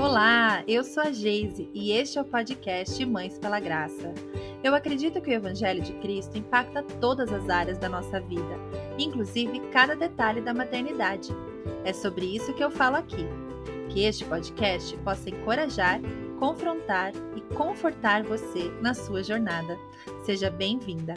Olá, eu sou a Geise e este é o podcast Mães pela Graça. Eu acredito que o Evangelho de Cristo impacta todas as áreas da nossa vida, inclusive cada detalhe da maternidade. É sobre isso que eu falo aqui. Que este podcast possa encorajar, confrontar e confortar você na sua jornada. Seja bem-vinda!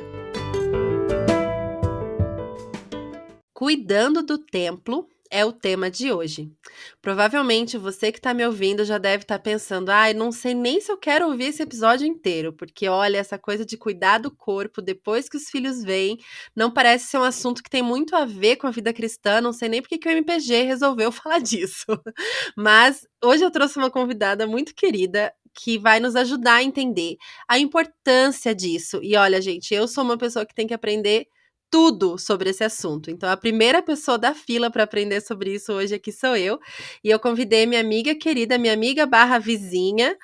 Cuidando do templo é o tema de hoje. Provavelmente você que está me ouvindo já deve estar pensando, não sei nem se eu quero ouvir esse episódio inteiro, porque olha, essa coisa de cuidar do corpo depois que os filhos vêm, não parece ser um assunto que tem muito a ver com a vida cristã, não sei nem porque que o MPG resolveu falar disso. Mas hoje eu trouxe uma convidada muito querida, que vai nos ajudar a entender a importância disso. E olha, gente, eu sou uma pessoa que tem que aprender tudo sobre esse assunto. Então, a primeira pessoa da fila para aprender sobre isso hoje aqui sou eu. E eu convidei minha amiga querida, minha amiga / vizinha,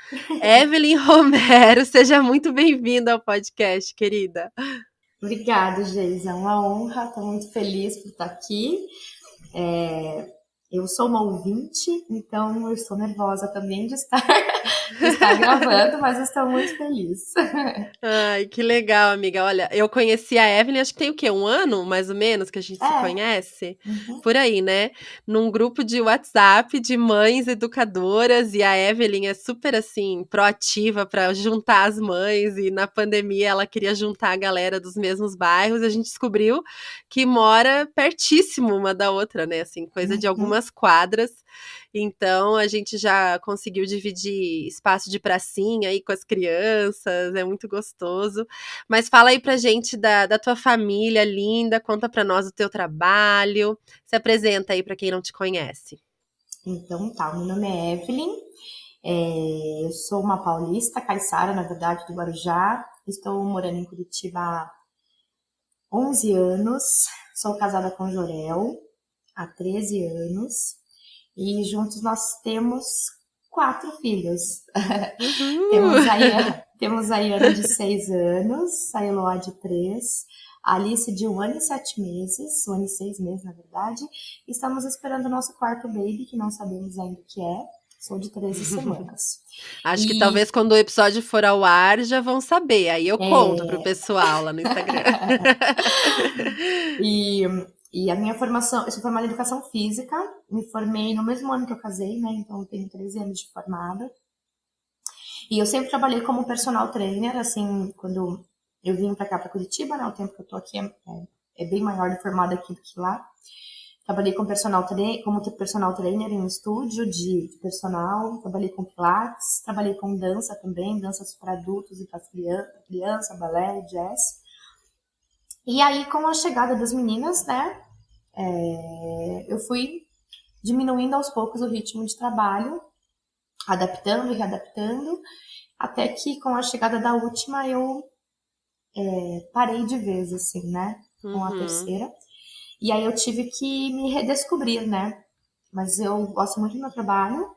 Evelyn Romero. Seja muito bem-vinda ao podcast, querida. Obrigada, Geisa. É uma honra. Estou muito feliz por estar aqui. Eu sou uma ouvinte, então eu estou nervosa também de estar gravando, mas eu estou muito feliz. Ai, que legal, amiga. Olha, eu conheci a Evelyn, acho que tem o quê? Um ano, mais ou menos, que a gente se conhece? Uhum. Por aí, né? Num grupo de WhatsApp de mães educadoras, e a Evelyn é super, assim, proativa para juntar as mães, e na pandemia ela queria juntar a galera dos mesmos bairros, e a gente descobriu que mora pertíssimo uma da outra, né? Assim, coisa de algumas quadras. Então, a gente já conseguiu dividir espaço de pracinha aí com as crianças, é muito gostoso. Mas fala aí pra gente da tua família linda, conta pra nós o teu trabalho, se apresenta aí pra quem não te conhece. Então tá, meu nome é Evelyn, eu sou uma paulista, caiçara, na verdade, do Guarujá. Estou morando em Curitiba há 11 anos, sou casada com Jorel há 13 anos. E juntos nós temos 4 filhos. Temos a Iana de 6 anos, a Eloá de 3, a Alice de 1 ano e 7 meses, 1 ano e 6 meses, na verdade. E estamos esperando o nosso quarto baby, que não sabemos ainda o que é. Sou de 13 semanas. Acho que talvez quando o episódio for ao ar já vão saber. Aí eu conto pro pessoal lá no Instagram. E a minha formação, eu sou formada em educação física, me formei no mesmo ano que eu casei, né? Então eu tenho 13 anos de formada. E eu sempre trabalhei como personal trainer, assim, quando eu vim pra cá, pra Curitiba, né? O tempo que eu tô aqui é bem maior de formada aqui do que lá. Trabalhei como personal trainer em um estúdio de personal, trabalhei com pilates, trabalhei com dança também, danças para adultos e para criança, balé, jazz. E aí, com a chegada das meninas, né, eu fui diminuindo aos poucos o ritmo de trabalho, adaptando e readaptando, até que com a chegada da última eu parei de vez, assim, né, com a terceira. E aí eu tive que me redescobrir, né, mas eu gosto muito do meu trabalho,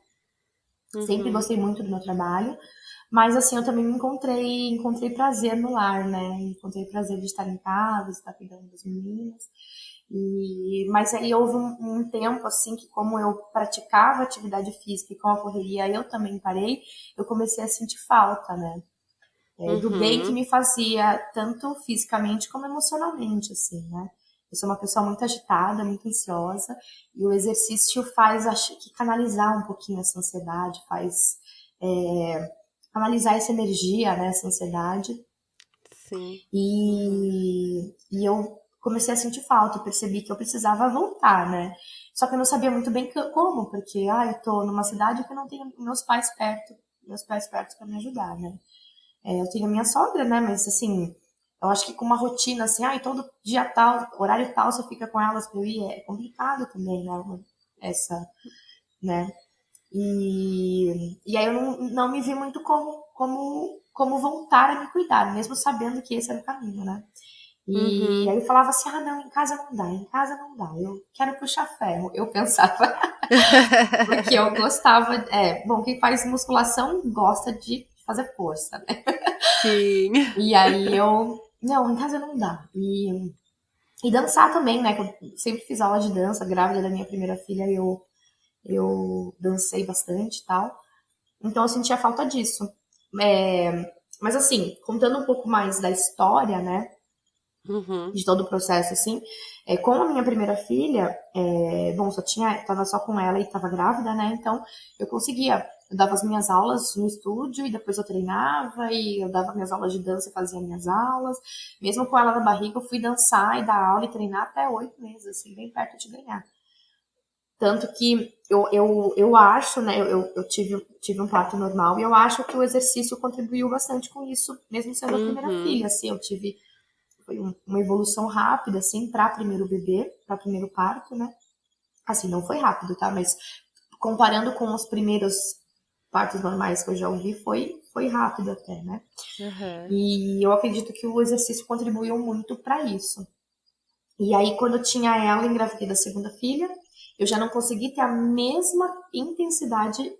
sempre gostei muito do meu trabalho, mas assim, eu também encontrei prazer no lar, né, encontrei prazer de estar em casa, de estar cuidando das meninas. Mas aí houve um tempo assim que, como eu praticava atividade física e com a correria eu também parei, eu comecei a sentir falta, né? Do bem que me fazia, tanto fisicamente como emocionalmente, assim, né? Eu sou uma pessoa muito agitada, muito ansiosa, e o exercício faz, acho que, canalizar um pouquinho essa ansiedade, faz canalizar essa energia, né, essa ansiedade. Sim. E eu comecei a sentir falta, eu percebi que eu precisava voltar, né? Só que eu não sabia muito bem como, porque eu tô numa cidade que eu não tenho meus pais perto para me ajudar, né? Eu tenho a minha sogra, né? Mas assim, eu acho que com uma rotina assim, todo dia tal, horário tal, você fica com elas pra eu ir, é complicado também, né? Né? E aí eu não me vi muito como voltar a me cuidar, mesmo sabendo que esse era o caminho, né? E aí eu falava assim, não, em casa não dá, eu quero puxar ferro, eu pensava. Porque eu gostava, quem faz musculação gosta de fazer força, né? Sim. E aí não, em casa não dá. E dançar também, né? Que eu sempre fiz aula de dança, grávida da minha primeira filha, eu dancei bastante e tal. Então eu sentia falta disso. Mas assim, contando um pouco mais da história, né? Uhum. De todo o processo, assim. Com a minha primeira filha, bom, tava só com ela e tava grávida, né? Então, eu conseguia, eu dava as minhas aulas no estúdio e depois eu treinava e eu dava minhas aulas de dança e fazia minhas aulas. Mesmo com ela na barriga, eu fui dançar e dar aula e treinar até 8 meses, assim, bem perto de ganhar. Tanto que eu acho, né, eu tive um parto normal e eu acho que o exercício contribuiu bastante com isso, mesmo sendo a primeira Uhum. filha, assim, foi uma evolução rápida, assim, para primeiro bebê, para primeiro parto, né? Assim, não foi rápido, tá? Mas comparando com os primeiros partos normais que eu já ouvi, foi rápido até, né? Aham. E eu acredito que o exercício contribuiu muito para isso. E aí, quando eu tinha ela, engravidei da segunda filha, eu já não consegui ter a mesma intensidade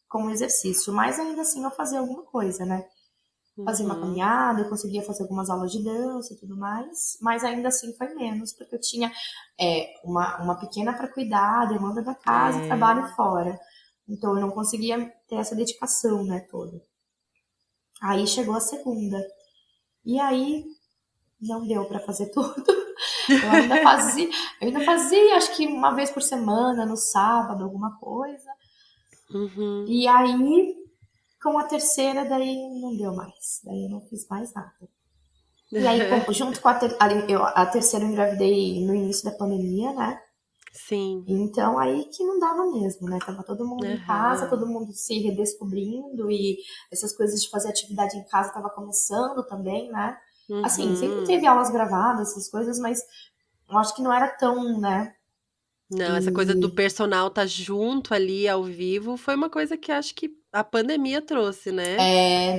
com o exercício, mas ainda assim eu fazia alguma coisa, né? Fazia uma Uhum. caminhada, eu conseguia fazer algumas aulas de dança e tudo mais, mas ainda assim foi menos, porque eu tinha uma pequena para cuidar, demanda da casa, É. trabalho fora. Então eu não conseguia ter essa dedicação, né, toda. Aí chegou a segunda. E aí não deu para fazer tudo. Eu ainda fazia, acho que uma vez por semana, no sábado, alguma coisa. Uhum. E aí, com a terceira, daí não deu mais. Daí eu não fiz mais nada. E aí, junto com a terceira eu engravidei no início da pandemia, né? Sim. Então aí que não dava mesmo, né? Tava todo mundo em casa, todo Aham. mundo se redescobrindo e essas coisas de fazer atividade em casa tava começando também, né? Assim, sempre Uhum. teve aulas gravadas, essas coisas, mas eu acho que não era tão, né? Não, essa coisa do E personal tá junto ali ao vivo foi uma coisa que acho que a pandemia trouxe, né?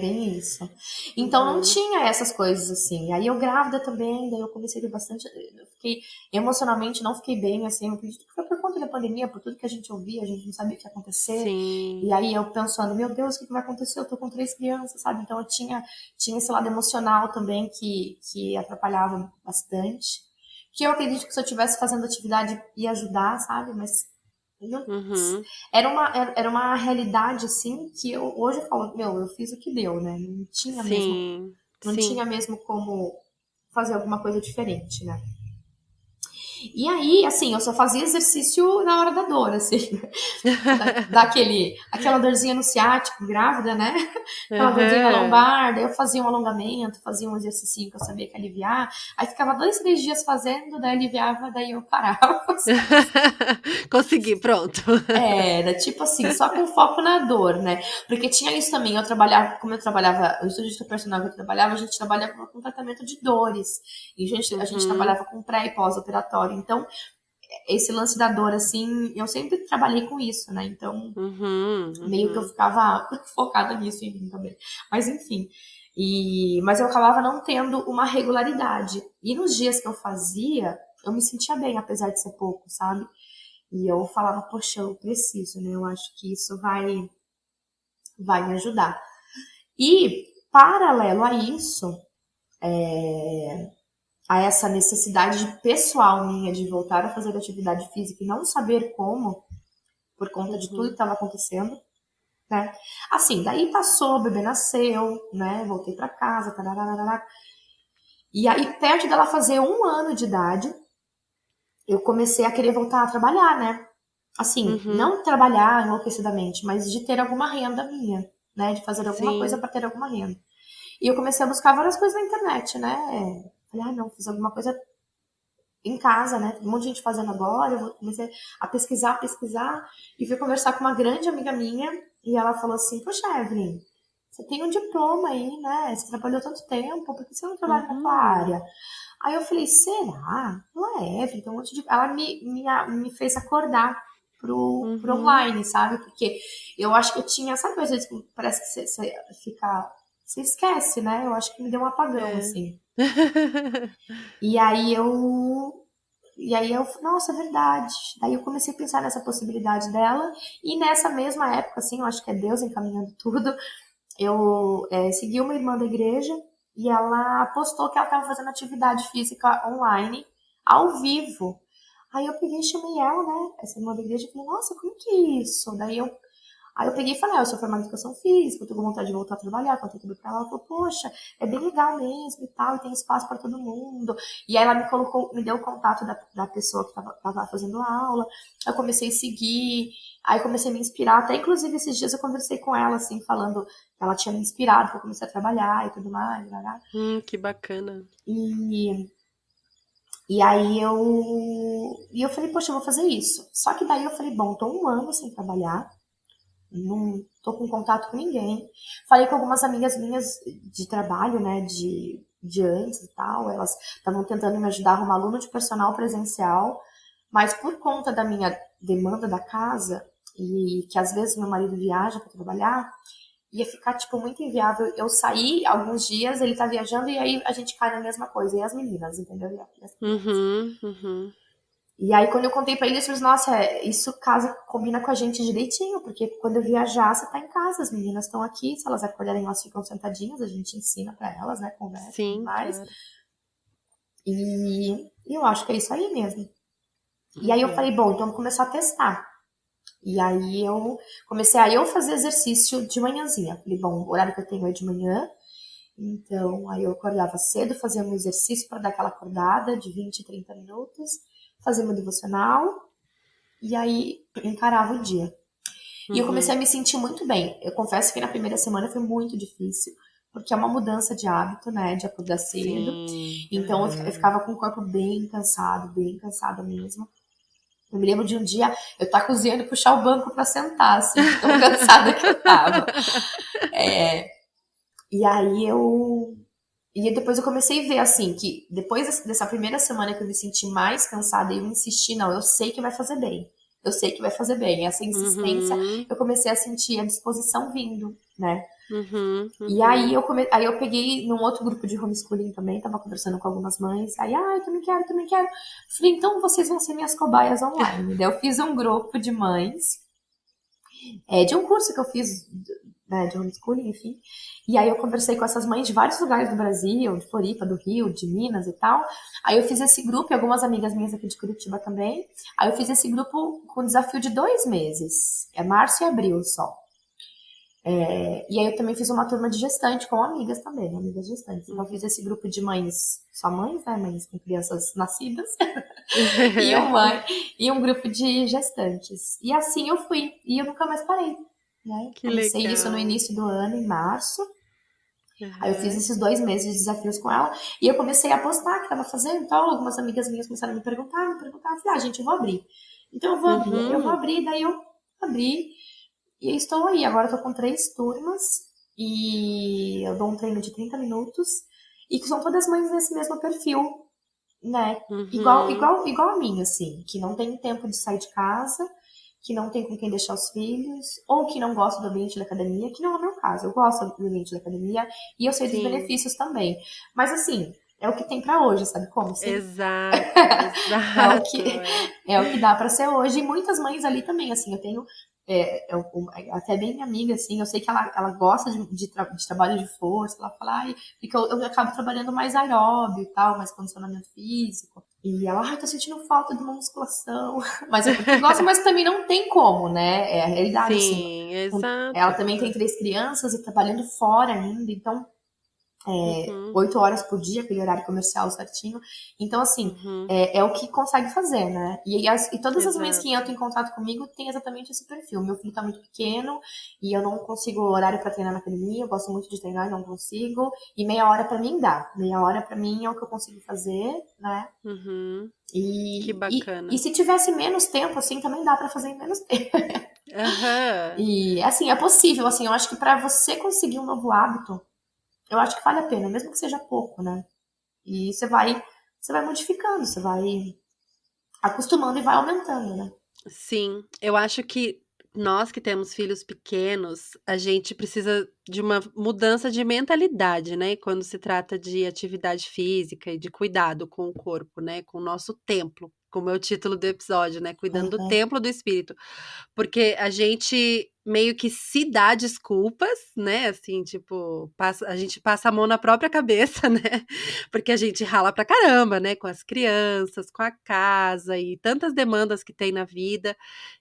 bem isso. Então não Uhum. tinha essas coisas assim. Aí eu grávida também, daí eu comecei a ter bastante. Eu fiquei emocionalmente, não fiquei bem, assim. Eu acredito que foi por conta da pandemia, por tudo que a gente ouvia, a gente não sabia o que ia acontecer. E Sim. aí eu pensando, meu Deus, o que vai acontecer? Eu tô com 3 crianças, sabe? Então eu tinha esse lado emocional também que atrapalhava bastante. Que eu acredito que se eu estivesse fazendo atividade ia ajudar, sabe? Mas não, Uhum. era uma realidade assim que hoje eu falo, meu, eu fiz o que deu, né? Sim. Não tinha Sim. mesmo como fazer alguma coisa diferente, né? E aí, assim, eu só fazia exercício na hora da dor, assim, aquela dorzinha no ciático, grávida, né? Aquela dorzinha na Aham. lombar, daí eu fazia um alongamento, fazia um exercício que eu sabia que aliviar, aí ficava 2, 3 dias fazendo, daí aliviava, daí eu parava. Consegui, pronto. Era, tipo assim, só com foco na dor, né? Porque tinha isso também, como eu trabalhava, o estudista personal que eu trabalhava, a gente trabalhava com tratamento de dores. E a gente Uhum. trabalhava com pré e pós-operatório. Então, esse lance da dor, assim, eu sempre trabalhei com isso, né? Então, Uhum. meio que eu Uhum. ficava focada nisso em mim também. Mas enfim. Mas eu acabava não tendo uma regularidade. E nos dias que eu fazia, eu me sentia bem, apesar de ser pouco, sabe? E eu falava, poxa, eu preciso, né? Eu acho que isso vai me ajudar. E, paralelo a isso, a essa necessidade pessoal minha de voltar a fazer atividade física e não saber como, por conta de tudo que Uhum. estava acontecendo, né? Assim, daí passou, o bebê nasceu, né? Voltei para casa, tararara. E aí, perto dela fazer 1 ano de idade, eu comecei a querer voltar a trabalhar, né? Assim, Uhum. não trabalhar enlouquecidamente, mas de ter alguma renda minha, né? De fazer alguma coisa Sim. para ter alguma renda. E eu comecei a buscar várias coisas na internet, né? Falei, ah, não, fiz alguma coisa em casa, né? Tem um monte de gente fazendo agora. Eu comecei a pesquisar, e fui conversar com uma grande amiga minha, e ela falou assim, poxa, Evelyn, você tem um diploma aí, né? Você trabalhou tanto tempo, por que você não trabalha na tua Uhum. área? Aí eu falei, será? Ela Evelyn, tem um monte de... Ela me fez acordar pro Uhum. online, sabe? Porque eu acho que eu tinha, sabe, às vezes parece que você fica, você esquece, né? Eu acho que me deu um apagão, É. assim. E aí eu, nossa, é verdade. Daí eu comecei a pensar nessa possibilidade dela, e nessa mesma época, assim, eu acho que é Deus encaminhando tudo, eu segui uma irmã da igreja e ela postou que ela estava fazendo atividade física online, ao vivo. Aí eu peguei e chamei ela, né, essa irmã da igreja, e falei, nossa, como que é isso? Daí Aí eu peguei e falei, eu sou formada em educação física, eu tô com vontade de voltar a trabalhar, contei tudo pra ela, ela falou, poxa, é bem legal mesmo e tal, e tem espaço pra todo mundo. E aí ela me deu o contato da pessoa que tava fazendo a aula, eu comecei a seguir, aí comecei a me inspirar, até inclusive esses dias eu conversei com ela, assim, falando que ela tinha me inspirado, que eu comecei a trabalhar e tudo mais, blá. Que bacana. E, e aí eu falei, poxa, eu vou fazer isso. Só que daí eu falei, bom, tô um ano sem trabalhar, não tô com contato com ninguém. Falei com algumas amigas minhas de trabalho, né, de antes e tal, elas estavam tentando me ajudar a arrumar aluno de personal presencial, mas por conta da minha demanda da casa e que às vezes meu marido viaja para trabalhar, ia ficar, tipo, muito inviável eu sair alguns dias, ele tá viajando, e aí a gente cai na mesma coisa. E as meninas, entendeu? E as crianças. Uhum. E aí, quando eu contei pra eles, eles falaram, nossa, isso casa, combina com a gente direitinho, porque quando eu viajar, você tá em casa, as meninas estão aqui, se elas acordarem, elas ficam sentadinhas, a gente ensina pra elas, né, conversa e tudo Sim, mais. claro. E eu acho que é isso aí mesmo. E aí eu Uhum. falei, bom, então vou começar a testar. E aí eu comecei a eu fazer exercício de manhãzinha. Falei, bom, o horário que eu tenho é de manhã, então, aí eu acordava cedo, fazia um exercício para dar aquela acordada de 20, 30 minutos, fazia meu devocional e aí encarava o dia. E eu comecei Uhum. a me sentir muito bem. Eu confesso que na primeira semana foi muito difícil, porque é uma mudança de hábito, né, de acordar cedo. Sim. Então eu Aham. ficava com o corpo bem cansado mesmo. Eu me lembro de um dia eu estar cozinhando e puxar o banco para sentar, assim, de tão cansada que eu tava. E aí eu E depois eu comecei a ver, assim, que depois dessa primeira semana que eu me senti mais cansada, eu insisti, não, eu sei que vai fazer bem. Eu sei que vai fazer bem. Essa insistência, Uhum. eu comecei a sentir a disposição vindo, né? E aí Uhum. aí eu peguei num outro grupo de homeschooling também, tava conversando com algumas mães, aí, eu também quero, também quero. Falei, então vocês vão ser minhas cobaias online. Daí eu fiz um grupo de mães, de um curso que eu fiz, né, de homeschooling, enfim. E aí eu conversei com essas mães de vários lugares do Brasil, de Floripa, do Rio, de Minas e tal. Aí eu fiz esse grupo, e algumas amigas minhas aqui de Curitiba também. Aí eu fiz esse grupo com desafio de 2 meses. É março e abril só. E aí eu também fiz uma turma de gestante com amigas também, né, amigas gestantes. Então eu fiz esse grupo de mães, só mães, né? Mães com crianças nascidas. e, uma, e um grupo de gestantes. E assim eu fui. E eu nunca mais parei. Né? Que Comecei isso no legal. início do ano, em março. Aí eu fiz Aham. esses 2 meses de desafios com ela e eu comecei a postar que tava fazendo e tal. Algumas amigas minhas começaram a me perguntar. Eu falei, gente, eu vou abrir. Então eu vou Uhum. abrir, daí eu abri e estou aí. Agora eu tô com 3 turmas e eu dou um treino de 30 minutos e que são todas mães desse mesmo perfil, né? Uhum. Igual a mim, assim, que não tem tempo de sair de casa, que não tem com quem deixar os filhos, ou que não gosta do ambiente da academia, que não é o meu caso. Eu gosto do ambiente da academia e eu sei dos Sim. benefícios também. Mas assim, é o que tem pra hoje, sabe como? Assim, Exato, é o exato. que É. é o que dá pra ser hoje. E muitas mães ali também, assim, eu tenho até bem minha amiga, assim, eu sei que ela gosta de trabalho de força, ela fala, porque eu acabo trabalhando mais aeróbio e tal, mais condicionamento físico. E ela, tô sentindo falta de uma musculação. Mas é porque gosta, mas também não tem como, né? É a realidade, assim. Sim, Ela exato. também tem 3 crianças e trabalhando fora ainda, então Uhum. 8 horas por dia, aquele horário comercial certinho. Então, assim, Uhum. é o que consegue fazer, né? E todas as mães que Exato. entram em contato comigo têm exatamente esse perfil. Meu filho tá muito pequeno e eu não consigo horário para treinar na academia. Eu gosto muito de treinar e não consigo. E meia hora para mim dá. Meia hora para mim é o que eu consigo fazer, né? Uhum. Que E bacana. se tivesse menos tempo, assim, também dá para fazer em menos tempo. Aham. E, assim, é possível, assim, eu acho que para você conseguir um novo hábito, eu acho que vale a pena, mesmo que seja pouco, né? E você vai modificando, você vai acostumando e vai aumentando, né? Sim, eu acho que nós que temos filhos pequenos, a gente precisa de uma mudança de mentalidade, né, quando se trata de atividade física e de cuidado com o corpo, né, com o nosso templo, como é o título do episódio, né, cuidando do Uhum. templo do espírito. Porque a gente meio que se dá desculpas, né? Assim, tipo, a gente passa a mão na própria cabeça, né? Porque a gente rala pra caramba, né? Com as crianças, com a casa e tantas demandas que tem na vida.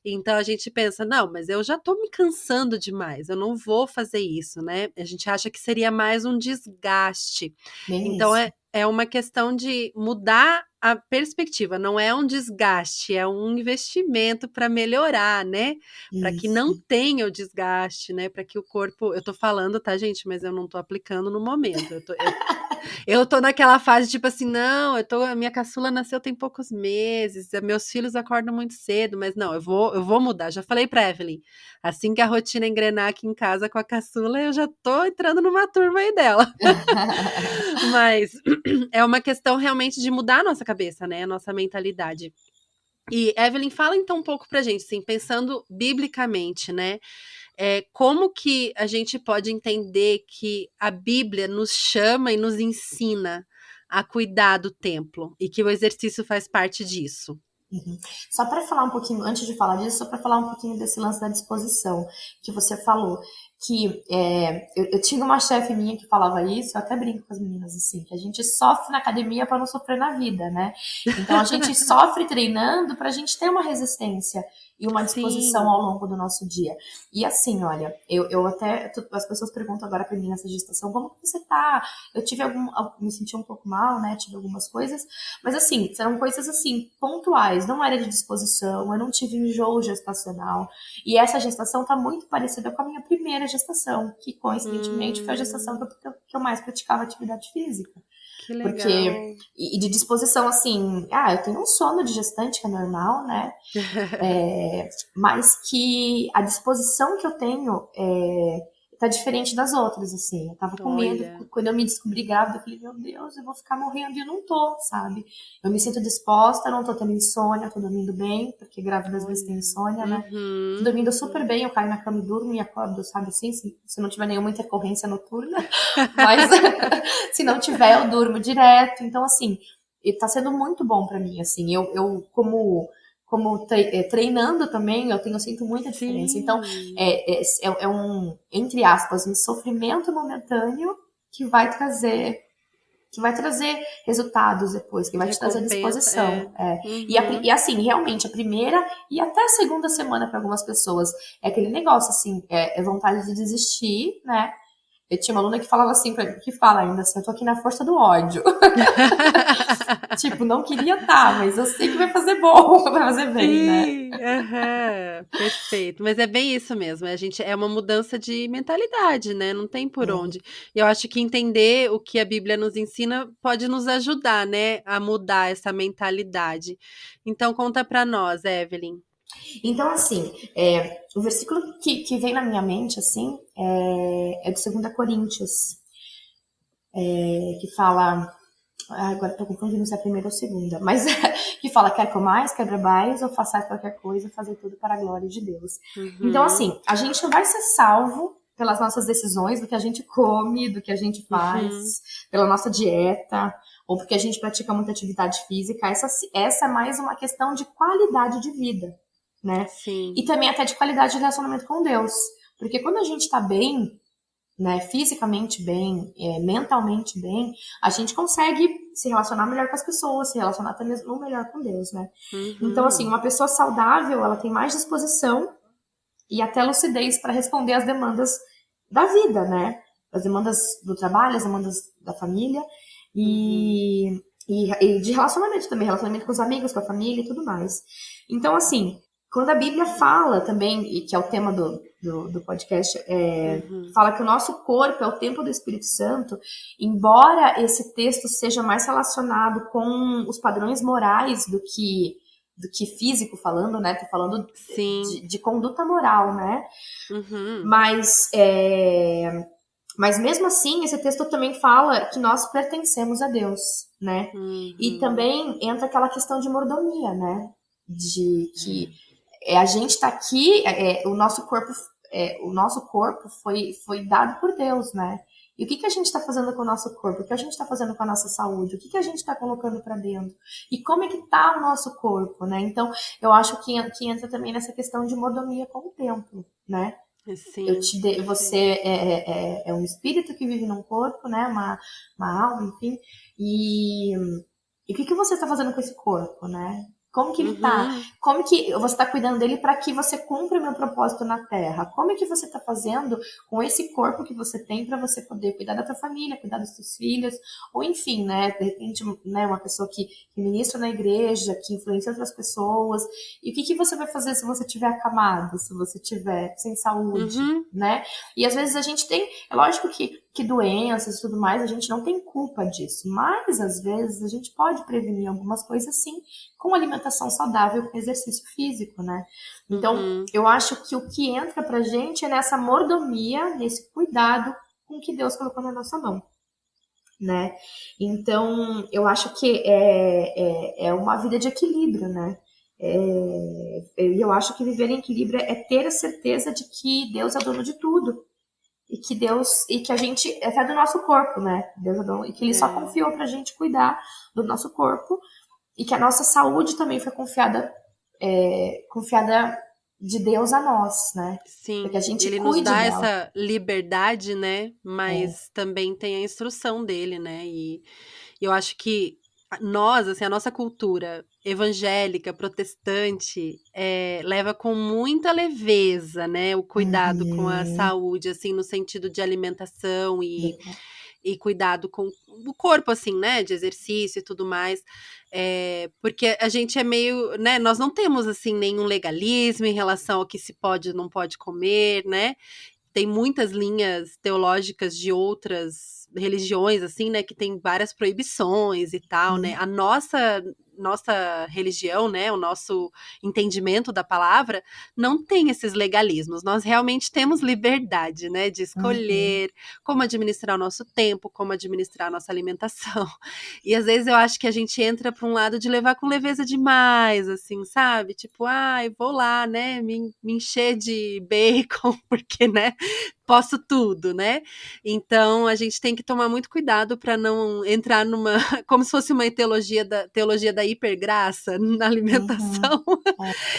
Então a gente pensa, não, mas eu já tô me cansando demais, eu não vou fazer isso, né? A gente acha que seria mais um desgaste. Bem Então isso. é uma questão de mudar a perspectiva, não é um desgaste, é um investimento para melhorar, né? Para que não Isso. tenha o desgaste, né? Para que o corpo. Eu tô falando, tá, gente? Mas eu não tô aplicando no momento. Eu tô naquela fase, tipo assim, não, a minha caçula nasceu tem poucos meses, meus filhos acordam muito cedo, mas não, eu vou mudar. Já falei pra Evelyn, assim que a rotina engrenar aqui em casa com a caçula, eu já tô entrando numa turma aí dela. Mas é uma questão realmente de mudar a nossa cabeça, né? A nossa mentalidade. E Evelyn, fala então um pouco pra gente, assim, pensando biblicamente, né? Como que a gente pode entender que a Bíblia nos chama e nos ensina a cuidar do templo e que o exercício faz parte disso? Uhum. Só para falar um pouquinho, antes de falar disso, só para falar um pouquinho desse lance da disposição que você falou, que eu tinha uma chefe minha que falava isso, eu até brinco com as meninas assim, que a gente sofre na academia para não sofrer na vida, né? Então a gente sofre treinando para a gente ter uma resistência e uma disposição Sim, ao longo do nosso dia. E assim, olha, eu até, as pessoas perguntam agora para mim nessa gestação, como que você tá? Eu tive me senti um pouco mal, né? Tive algumas coisas, mas assim, eram coisas assim, pontuais, não era de disposição, eu não tive enjoo gestacional. E essa gestação tá muito parecida com a minha primeira gestação, que coincidentemente foi a gestação que eu mais praticava atividade física. que Porque, legal. e de disposição assim, eu tenho um sono de gestante que é normal, né? Mas que a disposição que eu tenho tá diferente das outras, assim. Eu tava com medo, Olha, quando eu me descobri grávida, eu falei, meu Deus, eu vou ficar morrendo e eu não tô, sabe? Eu me sinto disposta, não tô tendo insônia, tô dormindo bem, porque grávida às vezes tem olha. insônia, né? Tô Uhum, dormindo super uhum. bem, eu caio na cama e durmo e acordo, sabe assim, se não tiver nenhuma intercorrência noturna, mas se não tiver, eu durmo direto. Então, assim, tá sendo muito bom pra mim, assim. Eu como treinando também, eu sinto muita diferença. Então, Sim, é um, entre aspas, um sofrimento momentâneo que vai trazer que vai trazer resultados depois, que vai te trazer recompensa, é. disposição. E Uhum. assim, realmente, a primeira e até a segunda semana para algumas pessoas é aquele negócio, assim, é vontade de desistir, né? Eu tinha uma aluna que falava assim, que fala ainda assim, eu tô aqui na força do ódio. Tipo, não queria estar, mas eu sei que vai fazer bom, vai fazer bem, né? Sim, aham, perfeito. Mas é bem isso mesmo. A gente é uma mudança de mentalidade, né? Não tem por onde. E eu acho que entender o que a Bíblia nos ensina pode nos ajudar, né, a mudar essa mentalidade. Então conta para nós, Evelyn. Então, assim, o versículo que vem na minha mente, assim, é de 2 Coríntios, que fala. Agora estou confundindo se é a primeira ou a segunda, mas que fala: quer comais, quer bebais, ou façais qualquer coisa, fazer tudo para a glória de Deus. Então, Uhum, assim, a gente não vai ser salvo pelas nossas decisões, do que a gente come, do que a gente uhum, faz, pela nossa dieta, ou porque a gente pratica muita atividade física. Essa é mais uma questão de qualidade de vida, né? sim, E também até de qualidade de relacionamento com Deus. Porque quando a gente está bem, né, fisicamente bem, mentalmente bem, a gente consegue se relacionar melhor com as pessoas, se relacionar até mesmo melhor com Deus, né? Então, assim, uhum, uma pessoa saudável, ela tem mais disposição e até lucidez para responder às demandas da vida, né? As demandas do trabalho, as demandas da família uhum. e de relacionamento também, relacionamento com os amigos, com a família e tudo mais. Então, assim, quando a Bíblia fala também, e que é o tema do podcast, Uhum. fala que o nosso corpo é o templo do Espírito Santo, embora esse texto seja mais relacionado com os padrões morais do que físico falando, né? Tô falando Sim. de conduta moral, né? Uhum. Mas, mas mesmo assim, esse texto também fala que nós pertencemos a Deus, né? E Uhum. também entra aquela questão de mordomia, né? De que a gente está aqui, o nosso corpo foi dado por Deus, né? E o que a gente está fazendo com o nosso corpo? O que a gente está fazendo com a nossa saúde? O que a gente está colocando para dentro? E como é que está o nosso corpo, né? Então, eu acho que entra também nessa questão de mordomia com o templo, né? Sim, Você perfeito. é um espírito que vive num corpo, né? Uma alma, enfim. E, e o que você está fazendo com esse corpo, né? Como que ele tá? Uhum, Como que você está cuidando dele para que você cumpra o meu propósito na Terra? Como é que você está fazendo com esse corpo que você tem para você poder cuidar da tua família, cuidar dos teus filhos, ou enfim, né? De repente, né, uma pessoa que ministra na igreja, que influencia outras pessoas. E o que você vai fazer se você tiver acamado, se você tiver sem saúde, uhum, né? E às vezes a gente tem, é lógico que doenças e tudo mais, a gente não tem culpa disso, mas às vezes a gente pode prevenir algumas coisas sim, com alimentação saudável, com exercício físico, né? Então, uhum. eu acho que o que entra pra gente é nessa mordomia, nesse cuidado com o que Deus colocou na nossa mão, né? Então, eu acho que é uma vida de equilíbrio, né? E eu acho que viver em equilíbrio é ter a certeza de que Deus é dono de tudo. E que a gente, até do nosso corpo, né? Deus é dono, e que ele só É, confiou pra gente cuidar do nosso corpo e que a nossa saúde também foi confiada de Deus a nós, né? Para que sim, a gente ele nos cuide dá dela. essa liberdade, né? É. Mas também tem a instrução dele, né? E eu acho que nós, assim, a nossa cultura evangélica, protestante, leva com muita leveza, né? O cuidado com a Uhum. saúde, assim, no sentido de alimentação e cuidado com o corpo, assim, né? De exercício e tudo mais. Porque a gente é meio, né? Nós não temos, assim, nenhum legalismo em relação ao que se pode e não pode comer, né? Tem muitas linhas teológicas de outras religiões, assim, né, que tem várias proibições e tal, né? A nossa religião, né, o nosso entendimento da palavra não tem esses legalismos. Nós realmente temos liberdade, né, de Uhum. escolher como administrar o nosso tempo, como administrar a nossa alimentação. E às vezes eu acho que a gente entra para um lado de levar com leveza demais, assim, sabe? Tipo, ai, vou lá, né, me encher de bacon, porque, né, posso tudo, né? Então a gente tem que tomar muito cuidado para não entrar numa, como se fosse uma teologia da hipergraça na Uhum. alimentação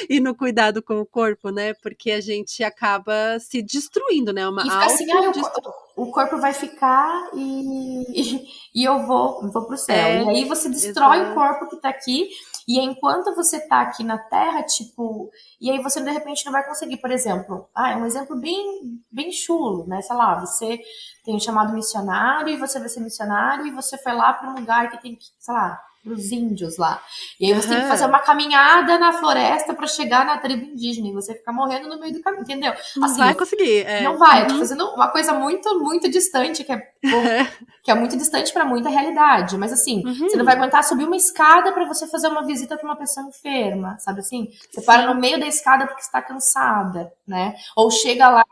e no cuidado com o corpo, né? Porque a gente acaba se destruindo, né? Uma E fica assim, ah, autodestruição. o corpo vai ficar e eu vou pro céu. E É, aí você destrói o exato. corpo que tá aqui, e enquanto você tá aqui na Terra, tipo, e aí você de repente não vai conseguir, por exemplo, é um exemplo bem chulo, né? Sei lá, você tem um chamado missionário e você vai ser missionário e você foi lá para um lugar que tem que, sei lá, pros índios lá. E aí você tem que fazer Aham. uma caminhada na floresta para chegar na tribo indígena e você fica morrendo no meio do caminho, entendeu? Não Assim, vai conseguir. não É. vai, eu tô Uhum. fazendo uma coisa muito distante, que é muito distante para muita realidade. Mas assim, você não vai Uhum. aguentar subir uma escada para você fazer uma visita para uma pessoa enferma, sabe assim? Você para no Sim. meio da escada porque está cansada, né? Ou chega lá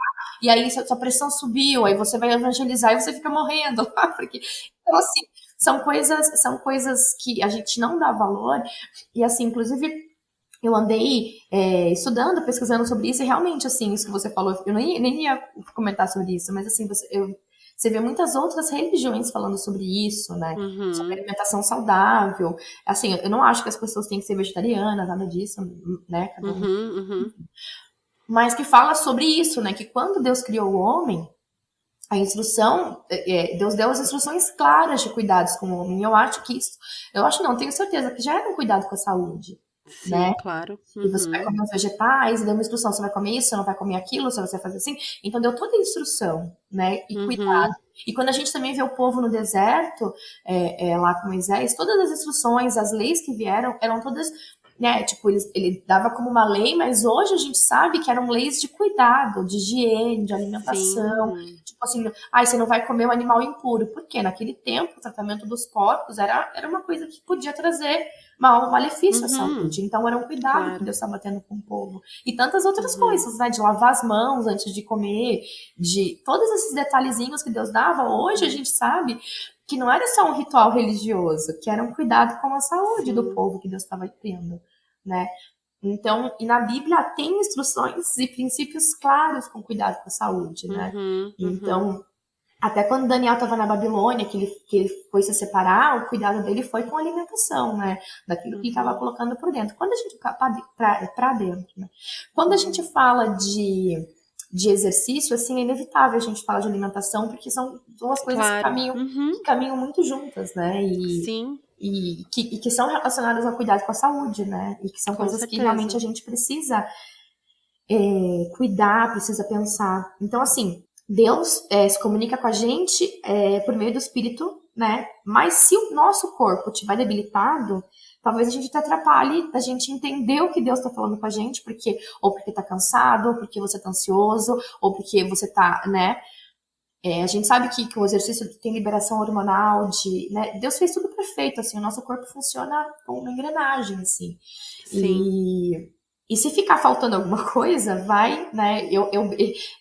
e aí sua pressão subiu, aí você vai evangelizar e você fica morrendo lá, porque então assim, são coisas que a gente não dá valor e assim, inclusive eu andei estudando, pesquisando sobre isso, e realmente, assim, isso que você falou, eu nem ia comentar sobre isso, mas assim, você vê muitas outras religiões falando sobre isso, né? Sobre Uhum. alimentação saudável. Assim, eu não acho que as pessoas têm que ser vegetarianas, nada disso, né? Cada um. Uhum. Uhum. Mas que fala sobre isso, né? Que quando Deus criou o homem, a instrução, Deus deu as instruções claras de cuidados com o homem. E eu acho que isso, eu acho não, tenho certeza que já era um cuidado com a saúde, né? Sim, claro. E você vai Uhum. comer os vegetais, deu uma instrução, você vai comer isso, você não vai comer aquilo, se você vai fazer assim. Então deu toda a instrução, né? E cuidado. Uhum. E quando a gente também vê o povo no deserto, lá com Moisés, todas as instruções, as leis que vieram, eram todas, né? Tipo, ele dava como uma lei, mas hoje a gente sabe que eram leis de cuidado, de higiene, de alimentação. Sim. Tipo assim, você não vai comer um animal impuro. Porque naquele tempo, o tratamento dos porcos era uma coisa que podia trazer malefício à Uhum. saúde. Então era um cuidado que Claro. Deus estava tendo com o povo. E tantas outras Uhum. coisas, né? De lavar as mãos antes de comer, de todos esses detalhezinhos que Deus dava. Hoje a gente sabe que não era só um ritual religioso, que era um cuidado com a saúde do Sim. povo que Deus estava tendo, né? Então, e na Bíblia tem instruções e princípios claros com cuidado com a saúde, né? Uhum. Uhum. Então, até quando Daniel estava na Babilônia, que ele foi se separar, o cuidado dele foi com a alimentação, né? Daquilo que ele estava Uhum. colocando por dentro. Quando a gente para dentro, né? Quando a gente Uhum. fala de de exercício, assim, é inevitável a gente falar de alimentação, porque são duas coisas Claro. que caminham muito juntas, né? Sim, E que são relacionadas ao cuidado com a saúde, né? E que são com coisas que realmente certeza. a gente precisa cuidar, precisa pensar. Então, assim, Deus se comunica com a gente por meio do Espírito, né? Mas se o nosso corpo estiver debilitado, talvez a gente te atrapalhe da gente entender o que Deus está falando com a gente, porque ou porque está cansado, ou porque você está ansioso, ou porque você está, né? A gente sabe que o exercício tem liberação hormonal, né? Deus fez tudo perfeito, assim, o nosso corpo funciona como uma engrenagem, assim. Sim. E se ficar faltando alguma coisa, vai, né?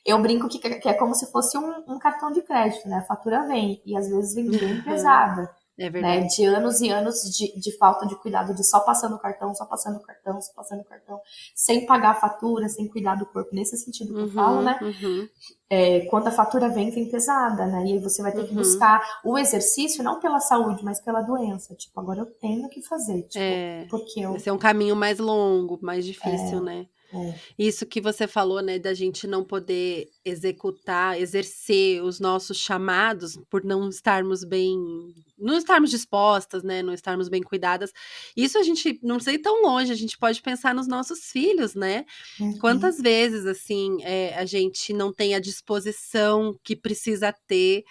Eu brinco que é como se fosse um cartão de crédito, né? A fatura vem, e às vezes vem bem pesada, É né? verdade. De anos e anos de falta de cuidado, de só passando o cartão, só passando o cartão, só passando o cartão, sem pagar a fatura, sem cuidar do corpo, nesse sentido que eu falo, Uhum, né? uhum, Quando a fatura vem pesada, né? E aí você vai ter que uhum. buscar o exercício, não pela saúde, mas pela doença. Tipo, agora eu tenho que fazer, tipo, É, porque vai eu. ser um caminho mais longo, mais difícil, né? É, Isso que você falou, né, da gente não poder executar, exercer os nossos chamados por não estarmos bem, não estarmos dispostas, né, não estarmos bem cuidadas. Isso a gente não sei tão longe, a gente pode pensar nos nossos filhos, né? uhum, Quantas vezes, assim, a gente não tem a disposição que precisa ter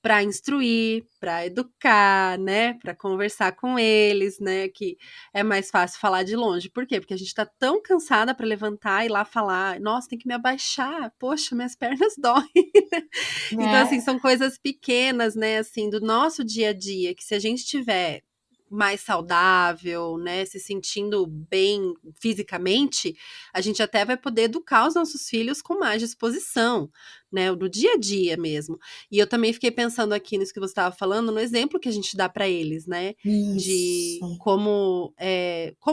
para instruir, para educar, né, para conversar com eles, né, que é mais fácil falar de longe. Por quê? Porque a gente tá tão cansada para levantar e lá falar, nossa, tem que me abaixar, poxa, minhas pernas doem. Então, assim, né? são coisas pequenas, né, assim, do nosso dia a dia, que se a gente tiver mais saudável, né, se sentindo bem fisicamente, a gente até vai poder educar os nossos filhos com mais disposição, né, no dia a dia mesmo. E eu também fiquei pensando aqui nisso que você estava falando, no exemplo que a gente dá para eles, né, de Isso. como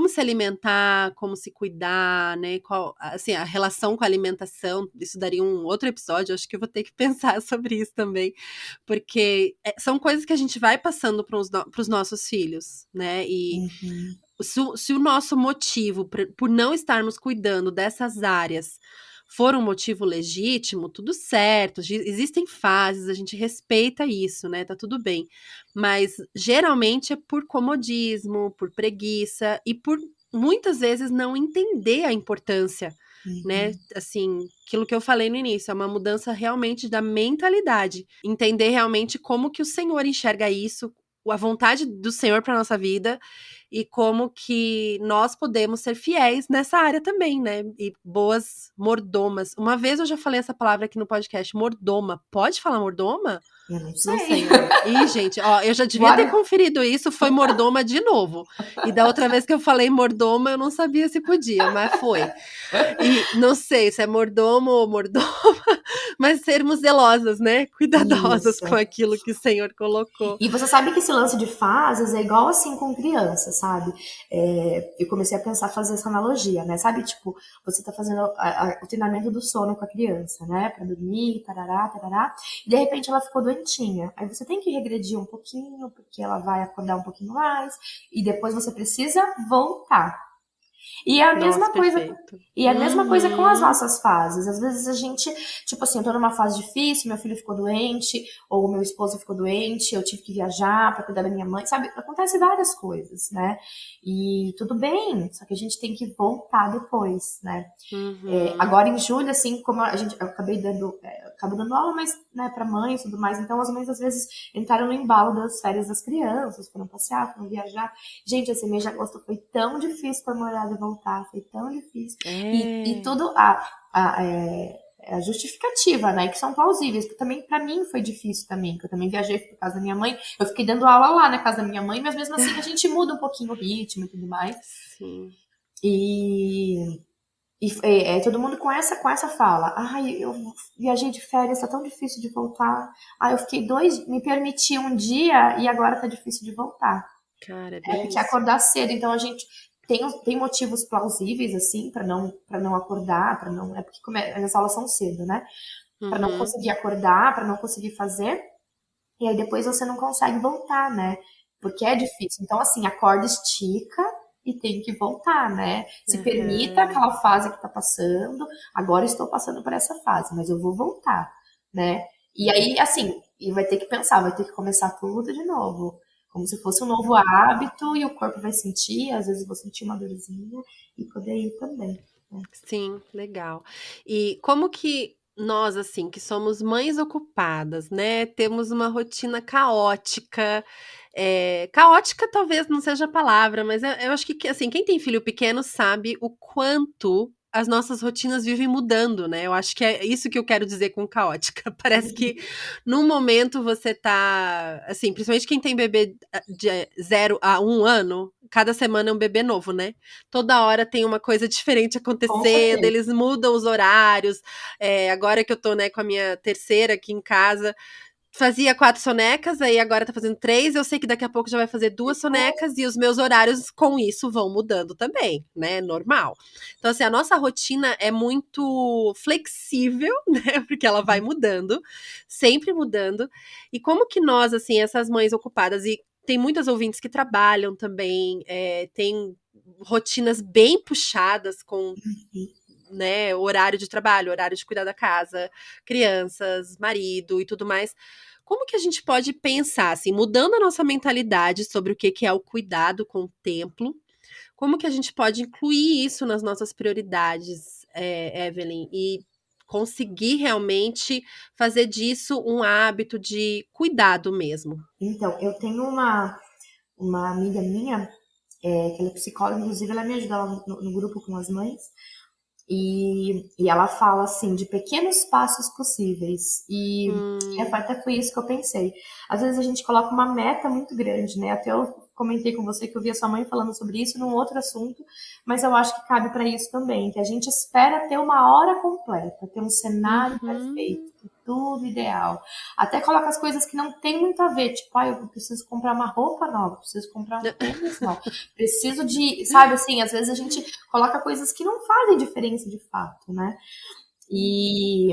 se alimentar, como se cuidar, né, qual, assim, a relação com a alimentação, isso daria um outro episódio, acho que eu vou ter que pensar sobre isso também, porque são coisas que a gente vai passando para os nossos filhos, né? E Uhum. se o nosso motivo por não estarmos cuidando dessas áreas for um motivo legítimo, tudo certo, existem fases, a gente respeita isso, né? Tá tudo bem. Mas geralmente é por comodismo, por preguiça e por muitas vezes não entender a importância, né? Uhum. Assim, aquilo que eu falei no início, é uma mudança realmente da mentalidade, entender realmente como que o Senhor enxerga isso, a vontade do Senhor para nossa vida e como que nós podemos ser fiéis nessa área também, né? E boas mordomas. Uma vez eu já falei essa palavra aqui no podcast, mordoma. Pode falar mordoma? Eu não Não sei. sei, né? Ih, gente, ó, eu já devia ter Agora, conferido isso, foi mordoma de novo. E da outra vez que eu falei mordoma, eu não sabia se podia, mas foi. E não sei se é mordomo ou mordoma, mas sermos zelosas, né? Cuidadosas com isso. aquilo que o Senhor colocou. E você sabe que esse lance de fases é igual assim com criança, sabe? Eu comecei a pensar, fazer essa analogia, né? Sabe, tipo, você tá fazendo o treinamento do sono com a criança, né? Pra dormir, tarará, tarará. E de repente ela ficou doentinha. Aí você tem que regredir um pouquinho, porque ela vai acordar um pouquinho mais. E depois você precisa voltar. E é a Nossa, mesma coisa, perfeito. e é a mesma coisa com as Uhum. nossas fases. Às vezes a gente, tipo assim, eu tô numa fase difícil, meu filho ficou doente, ou meu esposo ficou doente, eu tive que viajar para cuidar da minha mãe, sabe? Acontece várias coisas, né? E tudo bem, só que a gente tem que voltar depois, né? Uhum. Agora em julho, assim, como eu acabo dando aula, mas, né, para mãe e tudo mais, então as mães às vezes entraram no embalo das férias das crianças, foram passear, foram viajar. Gente, esse mês de agosto foi tão difícil para molhada voltar, foi tão difícil. E É. tudo a justificativa, né, que são plausíveis, porque também para mim foi difícil também, que eu também viajei para casa da minha mãe, eu fiquei dando aula lá na casa da minha mãe, mas mesmo assim a gente muda um pouquinho o ritmo e tudo mais. Sim. E todo mundo com essa fala. Ai, eu viajei de férias, tá tão difícil de voltar. Ai, eu fiquei me permiti um dia e agora tá difícil de voltar. Cara, é É bem porque isso. acordar cedo, então a gente tem motivos plausíveis, assim, para não acordar, para não. É porque as aulas são cedo, né? Para não Uhum. conseguir acordar, para não conseguir fazer. E aí depois você não consegue voltar, né? Porque é difícil. Então, assim, acorda, estica e tem que voltar, né? Se permita Aham. aquela fase que tá passando, agora estou passando por essa fase, mas eu vou voltar, né? E aí, assim, e vai ter que pensar, vai ter que começar tudo de novo. Como se fosse um novo hábito e o corpo vai sentir, às vezes eu vou sentir uma dorzinha e poder ir também, né? Sim, legal. E como que nós, assim, que somos mães ocupadas, né, temos uma rotina caótica, caótica talvez não seja a palavra, mas eu acho que, assim, quem tem filho pequeno sabe o quanto as nossas rotinas vivem mudando, né, eu acho que é isso que eu quero dizer com caótica. Parece que num momento você tá, assim, principalmente quem tem bebê de 0 a 1 ano, cada semana é um bebê novo, né? Toda hora tem uma coisa diferente Com acontecendo, certeza. eles mudam os horários. Agora que eu tô, né, com a minha terceira aqui em casa, fazia 4 sonecas, aí agora tá fazendo 3. Eu sei que daqui a pouco já vai fazer 2 sonecas e os meus horários com isso vão mudando também, né? Normal. Então, assim, a nossa rotina é muito flexível, né? Porque ela vai mudando, sempre mudando. E como que nós, assim, essas mães ocupadas, e tem muitas ouvintes que trabalham também, tem rotinas bem puxadas com, né, horário de trabalho, horário de cuidar da casa, crianças, marido e tudo mais. Como que a gente pode pensar, assim, mudando a nossa mentalidade sobre o que que é o cuidado com o templo, como que a gente pode incluir isso nas nossas prioridades, Evelyn, e conseguir realmente fazer disso um hábito de cuidado mesmo? Então, eu tenho uma amiga minha, que ela é psicóloga, inclusive ela me ajuda lá no grupo com as mães, e ela fala assim de pequenos passos possíveis. E até foi isso que eu pensei. Às vezes a gente coloca uma meta muito grande, né? Até eu comentei com você que eu vi a sua mãe falando sobre isso num outro assunto, mas eu acho que cabe para isso também, que a gente espera ter uma hora completa, ter um cenário Uhum. perfeito, tudo ideal. Até coloca as coisas que não tem muito a ver, tipo, eu preciso comprar uma roupa nova, preciso comprar um tênis novo, preciso de, sabe assim, às vezes a gente coloca coisas que não fazem diferença de fato, né? E,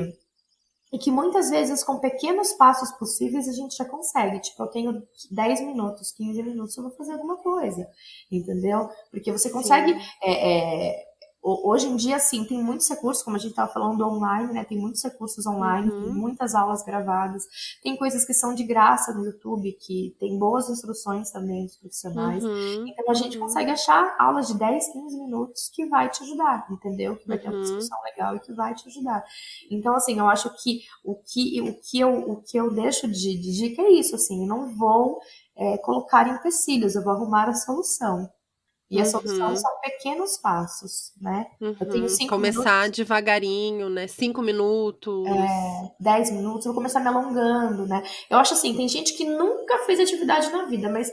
e que muitas vezes com pequenos passos possíveis a gente já consegue. Tipo, eu tenho 10 minutos, 15 minutos, eu vou fazer alguma coisa, entendeu? Porque você consegue. Sim. Hoje em dia, sim, tem muitos recursos, como a gente estava falando online, né? Tem muitos recursos online, tem Uhum. muitas aulas gravadas, tem coisas que são de graça no YouTube, que tem boas instruções também dos profissionais. Uhum. Então a gente Uhum. consegue achar aulas de 10, 15 minutos que vai te ajudar, entendeu? Que vai ter uma Uhum. discussão legal e que vai te ajudar. Então, assim, eu acho que o que eu deixo de dica é isso, assim, eu não vou colocar empecilhos, eu vou arrumar a solução. E a solução Uhum. são pequenos passos, né? Eu tenho Uhum. 5 Começar minutos, devagarinho, né? 5 minutos. 10 minutos, eu vou começar me alongando, né? Eu acho assim, tem gente que nunca fez atividade na vida, mas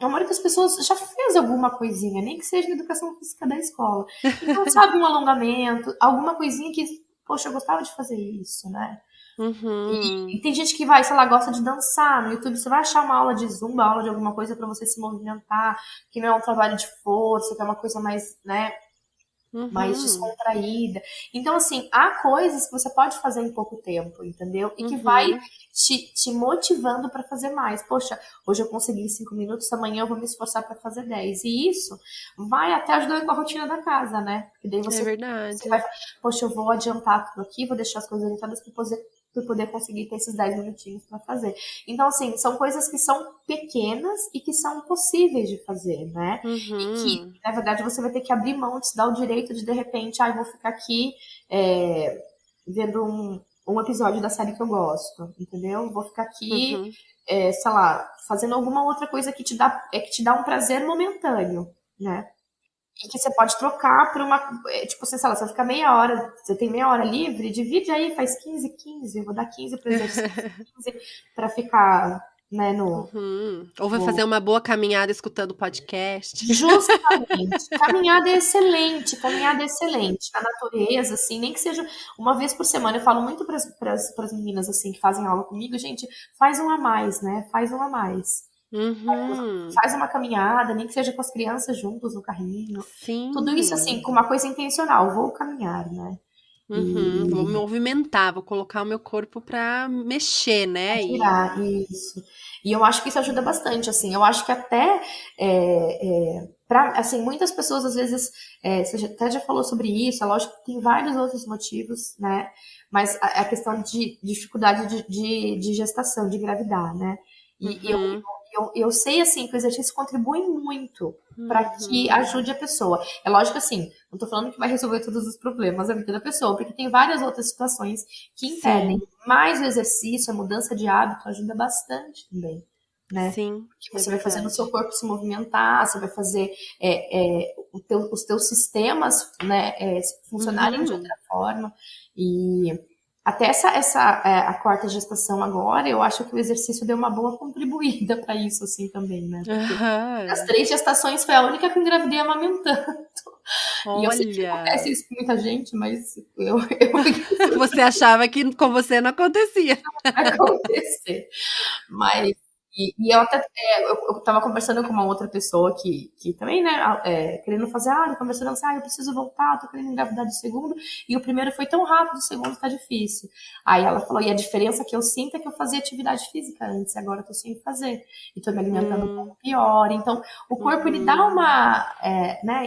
a maioria das pessoas já fez alguma coisinha, nem que seja na educação física da escola. Então, sabe, um alongamento, alguma coisinha que, poxa, eu gostava de fazer isso, né? E Uhum. tem gente que vai, sei lá, gosta de dançar. No YouTube você vai achar uma aula de zumba, aula de alguma coisa para você se movimentar, que não é um trabalho de força, que é uma coisa mais, né, mais Uhum. descontraída. Então, assim, há coisas que você pode fazer em pouco tempo, entendeu? E que vai Uhum. te motivando para fazer mais. Poxa, hoje eu consegui 5 minutos, amanhã eu vou me esforçar para fazer 10. E isso vai até ajudando com a rotina da casa, né? Porque daí É você vai, verdade. poxa, eu vou adiantar tudo aqui, vou deixar as coisas orientadas para poder conseguir ter esses 10 minutinhos para fazer. Então, assim, são coisas que são pequenas e que são possíveis de fazer, né? E que, Uhum. na verdade, você vai ter que abrir mão de se dar o direito de repente, eu vou ficar aqui vendo um episódio da série que eu gosto, entendeu? Vou ficar aqui, Uhum. sei lá, fazendo alguma outra coisa que te dá um prazer momentâneo, né? E que você pode trocar por uma. Tipo, sei lá, você vai ficar meia hora, você tem meia hora livre, divide aí, faz 15, 15. Eu vou dar 15 para exercício, 15 para ficar, né, no, Uhum. Ou vai no. fazer uma boa caminhada escutando podcast. Justamente. Caminhada é excelente. Na natureza, assim, nem que seja uma vez por semana. Eu falo muito para as meninas, assim, que fazem aula comigo, gente, faz um a mais, né? Faz um a mais. Uhum. Faz uma caminhada, nem que seja com as crianças juntos no carrinho. Tudo isso, assim, Sim. com uma coisa intencional. Vou caminhar, né? Uhum. Vou me E movimentar, vou colocar o meu corpo pra mexer, né? E girar, isso. E eu acho que isso ajuda bastante, assim. Eu acho que até assim, muitas pessoas às vezes, você até já falou sobre isso, é lógico que tem vários outros motivos, né? Mas a questão de dificuldade de gestação, de engravidar, né? E Uhum. eu sei, assim, que o exercício contribui muito para que Uhum. ajude a pessoa. É lógico assim, não tô falando que vai resolver todos os problemas da vida da pessoa, porque tem várias outras situações que impedem. Sim, Mas o exercício, a mudança de hábito ajuda bastante também, né? sim, Porque é você vai fazendo o seu verdade. corpo se movimentar, você vai fazer os teus sistemas, né, funcionarem de Uhum. outra forma. E até a quarta gestação agora, eu acho que o exercício deu uma boa contribuída para isso, assim, também, né? Porque das Aham. 3 gestações foi a única que eu engravidei amamentando. E eu sei que Olha, acontece isso com muita gente, mas eu fiquei você achava que com você não acontecia. pra acontecer. Mas, eu até, eu tava conversando com uma outra pessoa que também, né, querendo fazer, conversando assim, eu preciso voltar, tô querendo engravidar do segundo, e o primeiro foi tão rápido, o segundo tá difícil. Aí ela falou, e a diferença que eu sinto é que eu fazia atividade física antes, agora eu tô sem fazer, e tô me alimentando um pouco Hum, pior. Então, o corpo, ele dá uhum. uma, né,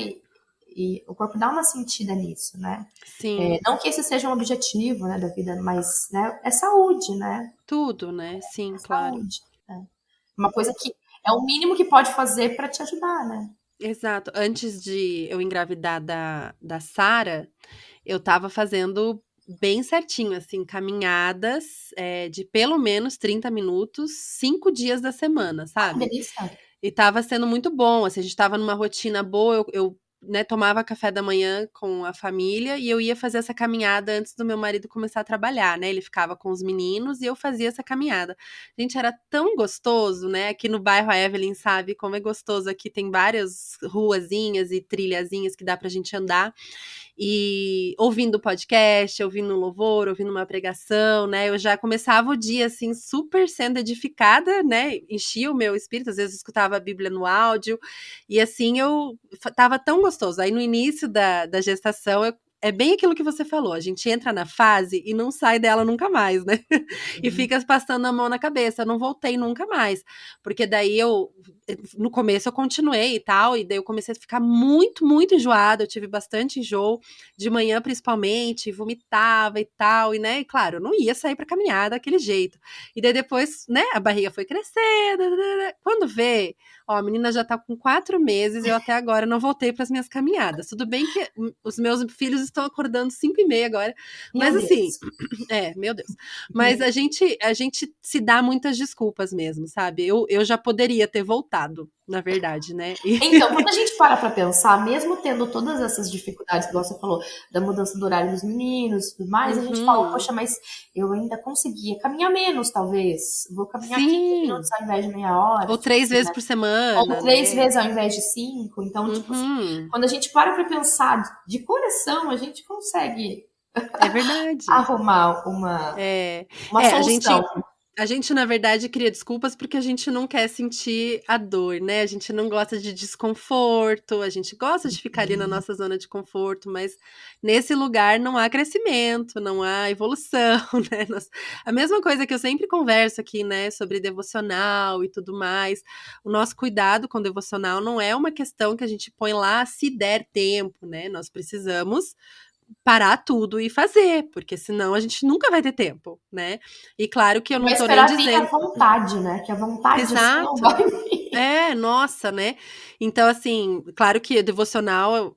e o corpo dá uma sentida nisso, né? Sim, Não que esse seja um objetivo, né, da vida, mas, né, é saúde, né? tudo, né? Sim, claro. Saúde, né. Uma coisa que é o mínimo que pode fazer para te ajudar, né. Exato. Antes de eu engravidar da Sara, eu estava fazendo bem certinho, assim, caminhadas, de pelo menos 30 minutos, 5 dias da semana, Ai, que sabe. delícia. E estava sendo muito bom, assim, a gente estava numa rotina boa, né, tomava café da manhã com a família e eu ia fazer essa caminhada antes do meu marido começar a trabalhar, né, ele ficava com os meninos e eu fazia essa caminhada. Gente, era tão gostoso, né, aqui no bairro a Evelyn sabe como é gostoso, aqui tem várias ruazinhas e trilhazinhas que dá pra gente andar, e ouvindo podcast, ouvindo um louvor, ouvindo uma pregação, né? Eu já começava o dia assim super sendo edificada, né? Enchia o meu espírito, às vezes eu escutava a Bíblia no áudio, e assim eu tava tão gostoso. Aí no início da gestação é bem aquilo que você falou, a gente entra na fase e não sai dela nunca mais, né? E Uhum. fica passando a mão na cabeça, eu não voltei nunca mais. Porque daí no começo eu continuei e tal, e daí eu comecei a ficar muito, muito enjoada, eu tive bastante enjoo, de manhã principalmente, vomitava e tal, e né, e claro, eu não ia sair para caminhar daquele jeito. E daí depois, né, a barriga foi crescendo, quando vê, ó, a menina já tá com 4 meses e eu até agora não voltei para as minhas caminhadas. Tudo bem que os meus filhos estão acordando 5h30 agora, Meu mas assim, Deus. meu Deus. Mas Meu a gente se dá muitas desculpas mesmo, sabe? Eu já poderia ter voltado, na verdade, né? E Então, quando a gente para pensar, mesmo tendo todas essas dificuldades, igual você falou, da mudança do horário dos meninos e tudo mais, a gente fala, uhum, poxa, mas eu ainda conseguia caminhar menos, talvez. Vou caminhar 15 minutos sim. ao invés de meia hora, Ou tipo 3 assim, vezes né? por Ou semana, 3 vezes né? ao invés de 5. Então, tipo assim, Uhum, quando a gente para pensar de coração, a gente consegue é verdade. arrumar É, uma é, solução. a gente, na verdade, cria desculpas porque a gente não quer sentir a dor, né? A gente não gosta de desconforto, a gente gosta de ficar ali na nossa zona de conforto, mas nesse lugar não há crescimento, não há evolução, né? A mesma coisa que eu sempre converso aqui, né, sobre devocional e tudo mais. O nosso cuidado com o devocional não é uma questão que a gente põe lá se der tempo, né? Nós precisamos parar tudo e fazer, porque senão a gente nunca vai ter tempo, né. E claro que eu não Vai tô nem esperar vir a dizendo vontade, né? Que a vontade assim não vai exato. vir. É, nossa, né. Então assim, claro que devocional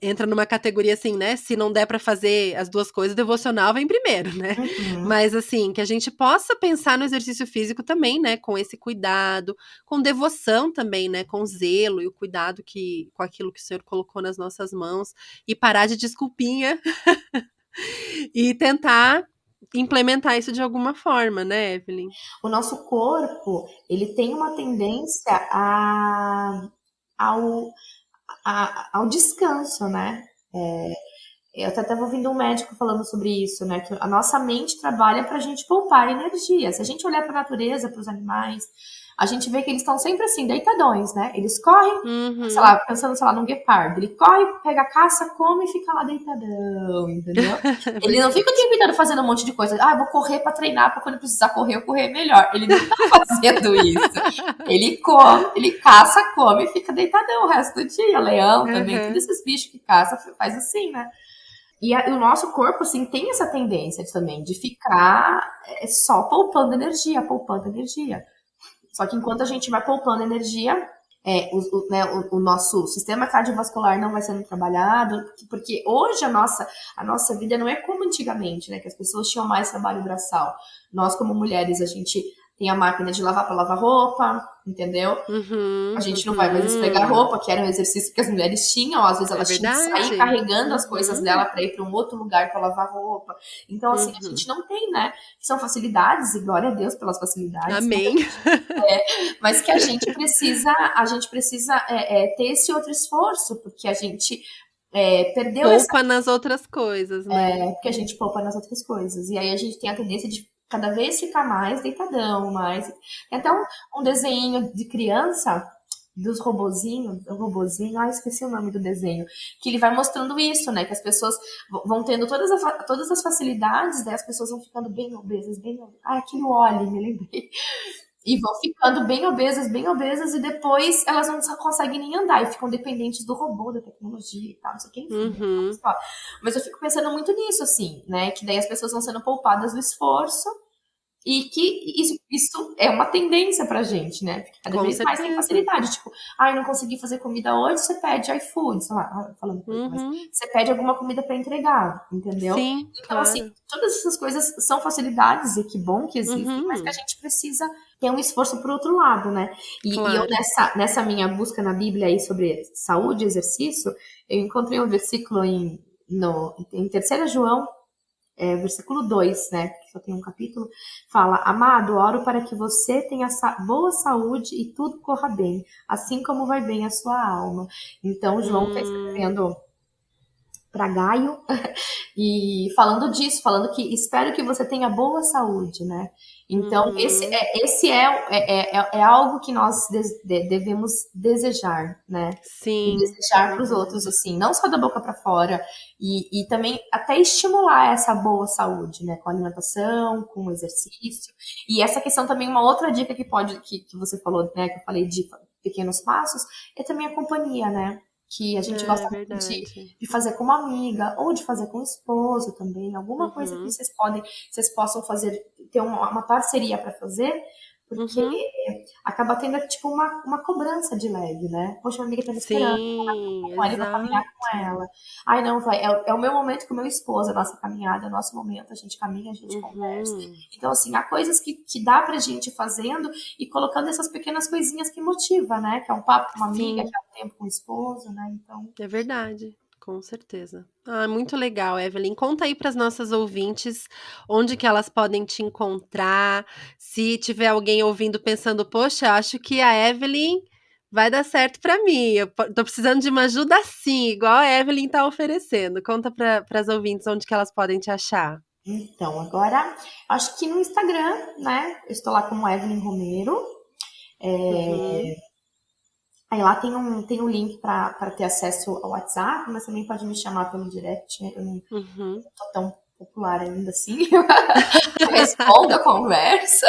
entra numa categoria assim, né, se não der pra fazer as 2 coisas, devocional vem primeiro, né. Uhum. Mas assim, que a gente possa pensar no exercício físico também, né, com esse cuidado, com devoção também, né, com zelo e o cuidado que com aquilo que o Senhor colocou nas nossas mãos, e parar de desculpinha e tentar implementar isso de alguma forma, né, Evelyn? O nosso corpo, ele tem uma tendência ao, ao descanso, né? Eu até estava ouvindo um médico falando sobre isso, né? Que a nossa mente trabalha para a gente poupar energia. Se a gente olhar para a natureza, para os animais, a gente vê que eles estão sempre assim, deitadões, né? Eles correm, sei Uhum. lá, pensando, sei lá, num guepardo. Ele corre, pega a caça, come e fica lá deitadão, entendeu? Ele não fica o tempo inteiro fazendo um monte de coisa. Ah, eu vou correr pra treinar, pra quando precisar correr, eu correr melhor. Ele não tá fazendo isso. Ele come, ele caça, come e fica deitadão o resto do dia. Leão também, todos Uhum. esses bichos que caça faz assim, né? E o nosso corpo, assim, tem essa tendência também de ficar só poupando energia, poupando energia. Só que enquanto a gente vai poupando energia, né, o nosso sistema cardiovascular não vai sendo trabalhado, porque hoje a nossa vida não é como antigamente, né? Que as pessoas tinham mais trabalho braçal. Nós, como mulheres, a gente tem a máquina de lavar para lavar roupa, entendeu? A Uhum. gente não vai mais esfregar Uhum. roupa, que era um exercício que as mulheres tinham, às vezes É elas tinham que sair verdade. carregando as coisas Uhum. dela para ir para um outro lugar para lavar roupa. Então, assim, a Uhum. gente não tem, né? São facilidades, e glória a Deus pelas facilidades, Amém. mas que a gente precisa ter esse outro esforço, porque a gente perdeu essa. Poupa nas outras coisas, né? Porque a gente poupa nas outras coisas. E aí a gente tem a tendência de cada vez ficar mais deitadão, mais. Tem até um desenho de criança dos robozinhos, o robozinho, esqueci o nome do desenho, que ele vai mostrando isso, né? Que as pessoas vão tendo todas as facilidades, né? As pessoas vão ficando bem obesas, bem obesas. Aquilo olhe, me lembrei. E vão ficando bem obesas, e depois elas não conseguem nem andar e ficam dependentes do robô, da tecnologia e tal, não sei o que, enfim. Uhum. Mas eu fico pensando muito nisso, assim, né? Que daí as pessoas vão sendo poupadas do esforço e que isso é uma tendência pra gente, né? Porque cada Com vez mais tem certeza. facilidade. Tipo, não consegui fazer comida hoje, você pede iFood, sei lá, falando coisa, mas Uhum. você pede alguma comida pra entregar, entendeu? Sim, Então, assim, claro. todas essas coisas são facilidades e que bom que existem, mas que a Uhum. gente precisa ter um esforço pro outro lado, né? E eu, Claro. nessa minha busca na Bíblia aí sobre saúde e exercício, eu encontrei um versículo em 3 João, versículo 2, né? Que só tem um capítulo, fala: Amado, oro para que você tenha boa saúde e tudo corra bem, assim como vai bem a sua alma. Então, João está Hum. escrevendo para Gaio e falando disso, falando que espero que você tenha boa saúde, né? Então, Uhum. esse é algo que nós devemos desejar, né? E Sim, desejar para os outros, verdade. assim, não só da boca para fora, e também até estimular essa boa saúde, né? Com alimentação, com exercício. E essa questão também, uma outra dica que você falou, né? Que eu falei de pequenos passos, é também a companhia, né? Que a gente É gosta muito verdade. de fazer com uma amiga, ou de fazer com o esposo também, alguma coisa que Uhum. vocês possam fazer, ter uma parceria para fazer, porque Uhum. acaba tendo tipo uma cobrança de leve, né? Poxa, minha amiga tá me esperando, Sim, com ela, eu vou caminhar com exato. ela. Ai, não, vai, é o meu momento com o meu esposo, a nossa caminhada, é o nosso momento, a gente caminha, a gente conversa. Uhum. Então, assim, há coisas que dá pra gente ir fazendo e colocando essas pequenas coisinhas que motiva, né? Que é um papo com uma amiga, que Sim, é um tempo com o esposo, né? Então, é verdade. Com certeza. Ah, muito legal, Evelyn. Conta aí para as nossas ouvintes onde que elas podem te encontrar. Se tiver alguém ouvindo pensando, poxa, acho que a Evelyn vai dar certo para mim. Eu tô precisando de uma ajuda assim, igual a Evelyn tá oferecendo. Conta para as ouvintes onde que elas podem te achar. agora, acho que no Instagram, né? Eu estou lá como Evelyn Romero. Uhum, Aí lá tem um link para ter acesso ao WhatsApp, mas também pode me chamar pelo direct. Eu não uhum. tô tão popular ainda assim. Eu respondo a conversa.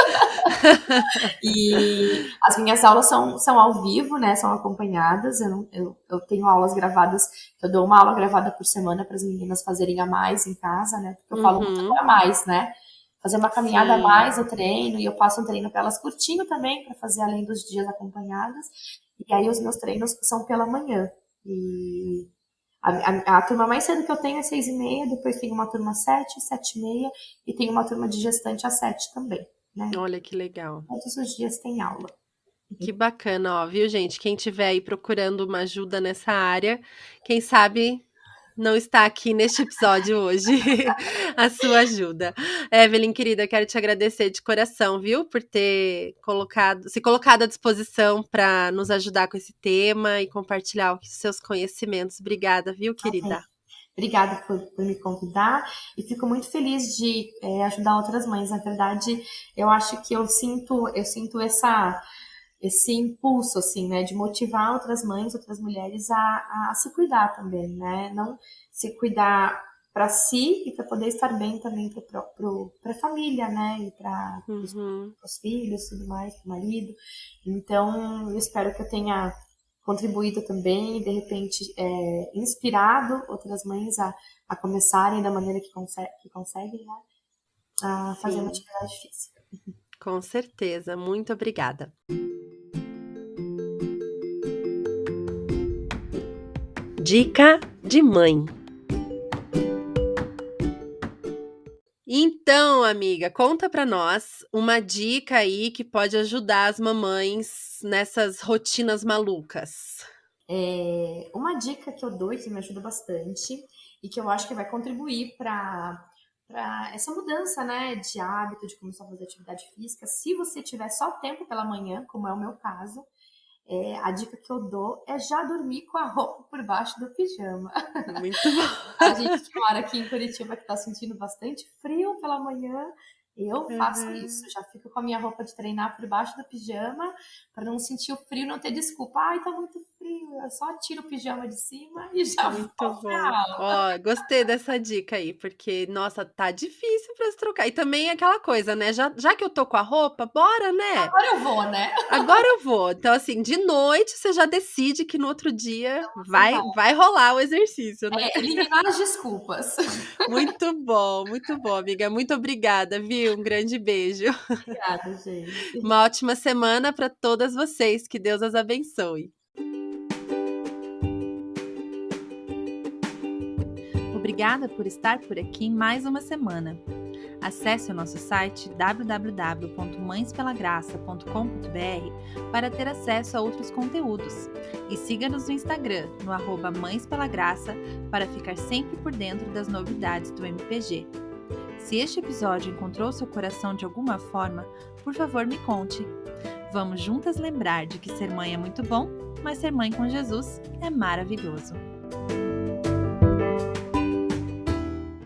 E as minhas aulas são ao vivo, né? São acompanhadas. Eu tenho aulas gravadas, eu dou uma aula gravada por semana para as meninas fazerem a mais em casa, né? Porque eu falo muito Uhum. para mais, né? Fazer uma caminhada a Sim. mais no treino, e eu passo um treino para elas curtinho também, para fazer além dos dias acompanhadas. E aí os meus treinos são pela manhã. E a turma mais cedo que eu tenho é 6h30, depois tem uma turma 7, 7h30, e tem uma turma de gestante às 7 também, né? Olha que legal. Todos os dias tem aula. Que bacana, ó, viu, gente? Quem tiver aí procurando uma ajuda nessa área, quem sabe não está aqui neste episódio hoje a sua ajuda. Evelyn, querida, quero te agradecer de coração, viu, por ter se colocado à disposição para nos ajudar com esse tema e compartilhar os seus conhecimentos. Obrigada, viu, querida? Obrigada por me convidar, e fico muito feliz de ajudar outras mães. Na verdade, eu acho que eu sinto esse impulso, assim, né, de motivar outras mães, outras mulheres a se cuidar também, né? Não se cuidar para si e para poder estar bem também para a família, né? E para Uhum. os filhos, tudo mais, para o marido. Então, eu espero que eu tenha contribuído também, de repente, inspirado outras mães a começarem da maneira que conseguem, né? A fazer uma Sim, atividade física. com certeza. Muito obrigada. Dica de mãe. Então, amiga, conta pra nós uma dica aí que pode ajudar as mamães nessas rotinas malucas. Uma dica que eu dou e que me ajuda bastante e que eu acho que vai contribuir para essa mudança, né, de hábito, de começar a fazer atividade física, se você tiver só tempo pela manhã, como é o meu caso, a dica que eu dou é já dormir com a roupa por baixo do pijama. Muito A bom. gente que mora aqui em Curitiba, que está sentindo bastante frio pela manhã, eu faço isso. Uhum. Já fico com a minha roupa de treinar por baixo do pijama, para não sentir o frio, não ter desculpa. Ai, tá muito frio. Eu só tiro o pijama de cima e já Muito vou pra bom. aula. Ó, gostei dessa dica aí, porque, nossa, tá difícil pra se trocar. E também é aquela coisa, né? Já que eu tô com a roupa, bora, né? Agora eu vou, né? Agora eu vou. Então, assim, de noite você já decide que no outro dia Você vai. vai rolar o exercício, né? Eliminar as desculpas. Muito bom, amiga. Muito obrigada, viu? Um grande beijo. Obrigada, gente. Uma ótima semana para todas vocês. Que Deus as abençoe. Obrigada por estar por aqui mais uma semana. Acesse o nosso site www.mãespelagraça.com.br para ter acesso a outros conteúdos e siga-nos no Instagram, no @mãespelagraça, para ficar sempre por dentro das novidades do MPG. Se este episódio encontrou seu coração de alguma forma, por favor me conte. Vamos juntas lembrar de que ser mãe é muito bom, mas ser mãe com Jesus é maravilhoso.